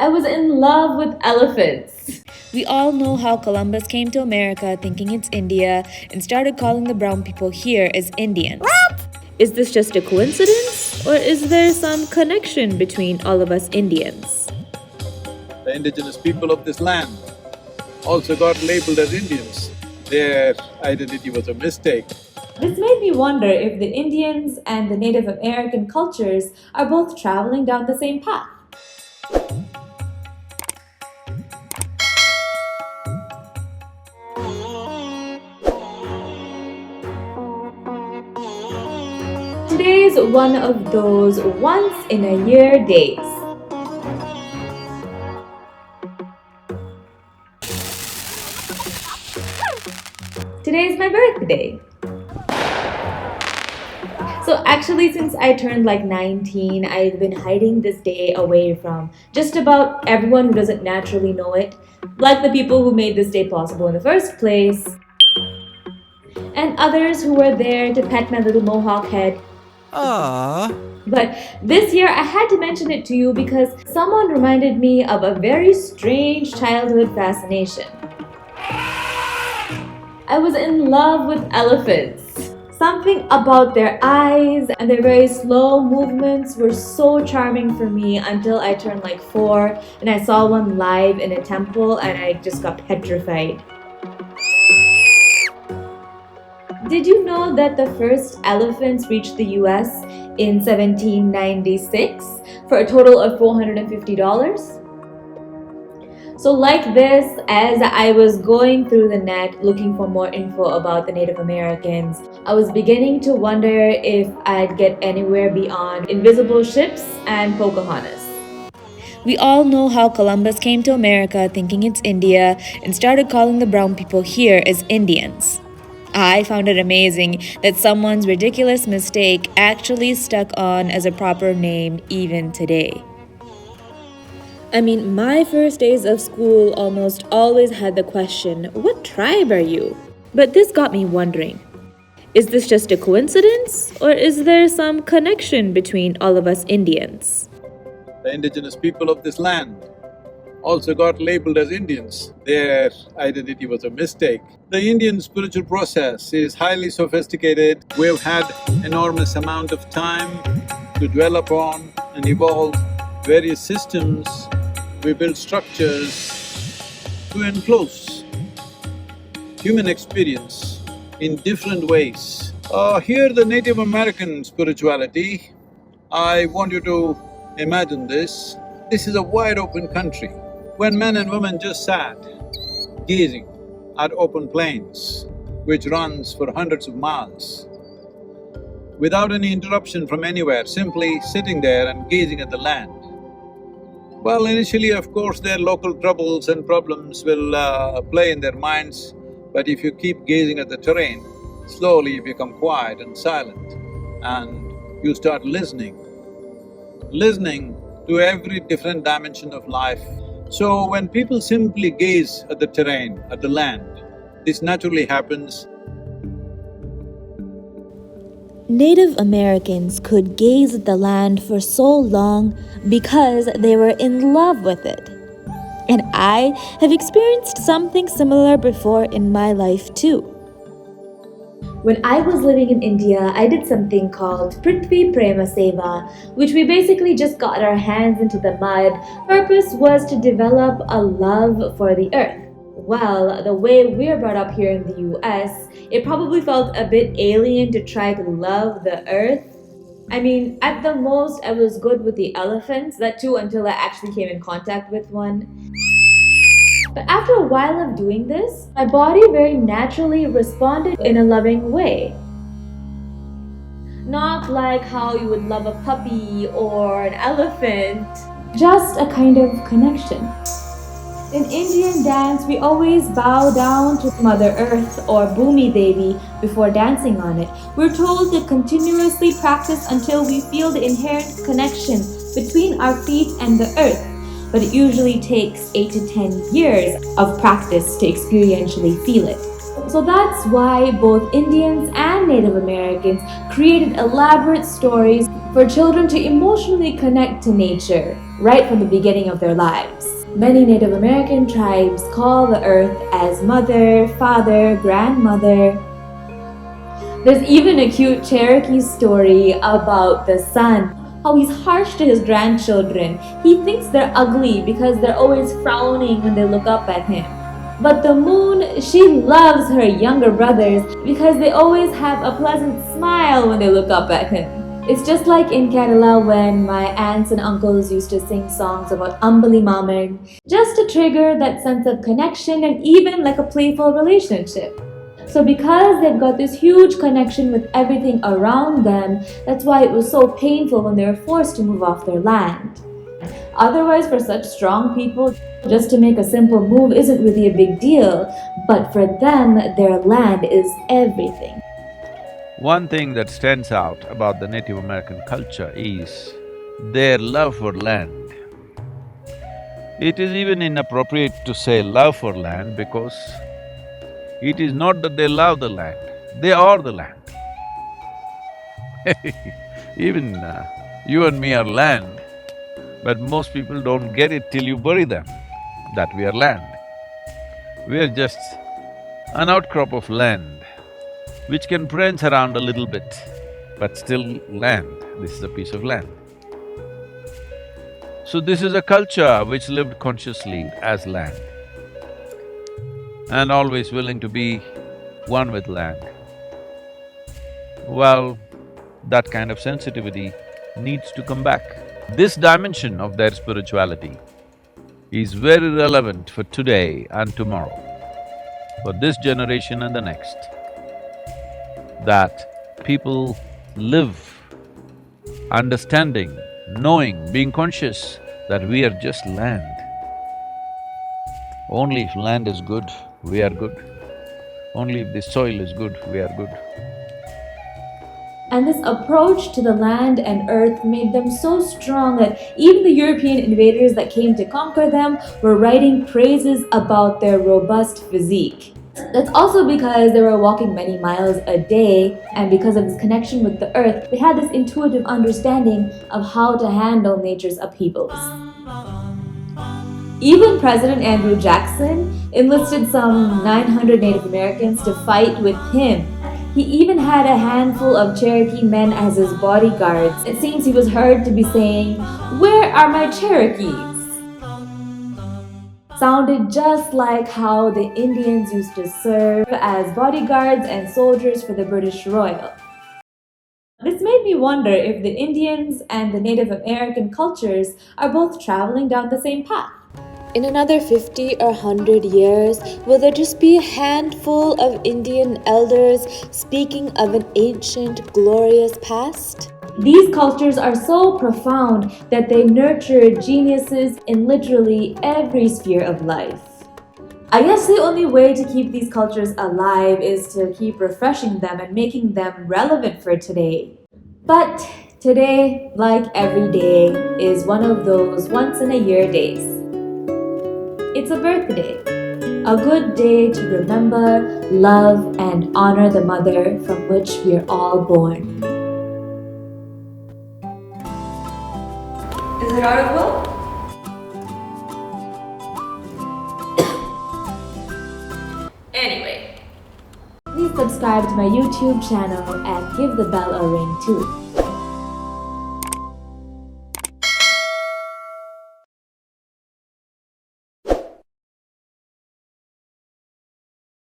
I was in love with elephants. We all know how Columbus came to America thinking it's India and started calling the brown people here as Indians. What? Is this just a coincidence, or is there some connection between all of us Indians? The indigenous people of this land also got labeled as Indians. Their identity was a mistake. This made me wonder if the Indians and the Native American cultures are both traveling down the same path. Today is one of those once-in-a-year days. Today is my birthday. So actually, since I turned like 19, I've been hiding this day away from just about everyone who doesn't naturally know it, like the people who made this day possible in the first place, and others who were there to pet my little mohawk head. Aww. But this year I had to mention it to you because someone reminded me of a very strange childhood fascination. I was in love with elephants. Something about their eyes and their very slow movements were so charming for me until I turned like 4 and I saw one live in a temple and I just got petrified. Did you know that the first elephants reached the US in 1796 for a total of $450? So like this, as I was going through the net looking for more info about the Native Americans, I was beginning to wonder if I'd get anywhere beyond invisible ships and Pocahontas. We all know how Columbus came to America thinking it's India and started calling the brown people here as Indians. I found it amazing that someone's ridiculous mistake actually stuck on as a proper name even today. I mean, my first days of school almost always had the question, what tribe are you? But this got me wondering, is this just a coincidence, or is there some connection between all of us Indians? The indigenous people of this land also got labeled as Indians. Their identity was a mistake. The Indian spiritual process is highly sophisticated. We've had enormous amount of time to dwell upon and evolve various systems. We build structures to enclose human experience in different ways. Here the Native American spirituality, I want you to imagine this. This is a wide open country. When men and women just sat, gazing at open plains, which runs for hundreds of miles, without any interruption from anywhere, simply sitting there and gazing at the land. Well, initially, of course, their local troubles and problems will play in their minds, but if you keep gazing at the terrain, slowly you become quiet and silent and you start listening to every different dimension of life. So when people simply gaze at the terrain, at the land, this naturally happens. Native Americans could gaze at the land for so long because they were in love with it. And I have experienced something similar before in my life too. When I was living in India, I did something called Prithvi Prema Seva, which we basically just got our hands into the mud. Purpose was to develop a love for the earth. Well, the way we're brought up here in the US, it probably felt a bit alien to try to love the earth. I mean, at the most, I was good with the elephants, that too until I actually came in contact with one. But after a while of doing this, my body very naturally responded in a loving way. Not like how you would love a puppy or an elephant, just a kind of connection. In Indian dance, we always bow down to Mother Earth or Bhumi Devi before dancing on it. We're told to continuously practice until we feel the inherent connection between our feet and the earth. But it usually takes 8 to 10 years of practice to experientially feel it. So that's why both Indians and Native Americans created elaborate stories for children to emotionally connect to nature right from the beginning of their lives. Many Native American tribes call the earth as mother, father, grandmother. There's even a cute Cherokee story about the sun, how he's harsh to his grandchildren. He thinks they're ugly because they're always frowning when they look up at him. But the moon, she loves her younger brothers because they always have a pleasant smile when they look up at him. It's just like in Kerala when my aunts and uncles used to sing songs about Ambali Maman, just to trigger that sense of connection and even like a playful relationship. So because they've got this huge connection with everything around them, that's why it was so painful when they were forced to move off their land. Otherwise, for such strong people, just to make a simple move isn't really a big deal, but for them, their land is everything. One thing that stands out about the Native American culture is their love for land. It is even inappropriate to say love for land because it is not that they love the land, they are the land. Even you and me are land, but most people don't get it till you bury them, that we are land. We are just an outcrop of land, which can prance around a little bit, but still land. This is a piece of land. So this is a culture which lived consciously as land and always willing to be one with land. Well, that kind of sensitivity needs to come back. This dimension of their spirituality is very relevant for today and tomorrow, for this generation and the next, that people live understanding, knowing, being conscious that we are just land. Only if land is good, we are good. Only if the soil is good, we are good. And this approach to the land and earth made them so strong that even the European invaders that came to conquer them were writing praises about their robust physique. That's also because they were walking many miles a day, and because of this connection with the earth, they had this intuitive understanding of how to handle nature's upheavals. Even President Andrew Jackson enlisted some 900 Native Americans to fight with him. He even had a handful of Cherokee men as his bodyguards. It seems he was heard to be saying, "Where are my Cherokees?" Sounded just like how the Indians used to serve as bodyguards and soldiers for the British Royal. This made me wonder if the Indians and the Native American cultures are both traveling down the same path. In another 50 or 100 years, will there just be a handful of Indian elders speaking of an ancient, glorious past? These cultures are so profound that they nurture geniuses in literally every sphere of life. I guess the only way to keep these cultures alive is to keep refreshing them and making them relevant for today. But today, like every day, is one of those once-in-a-year days. It's a birthday, a good day to remember, love, and honor the mother from which we are all born. Is it audible? Anyway, please subscribe to my YouTube channel and give the bell a ring too.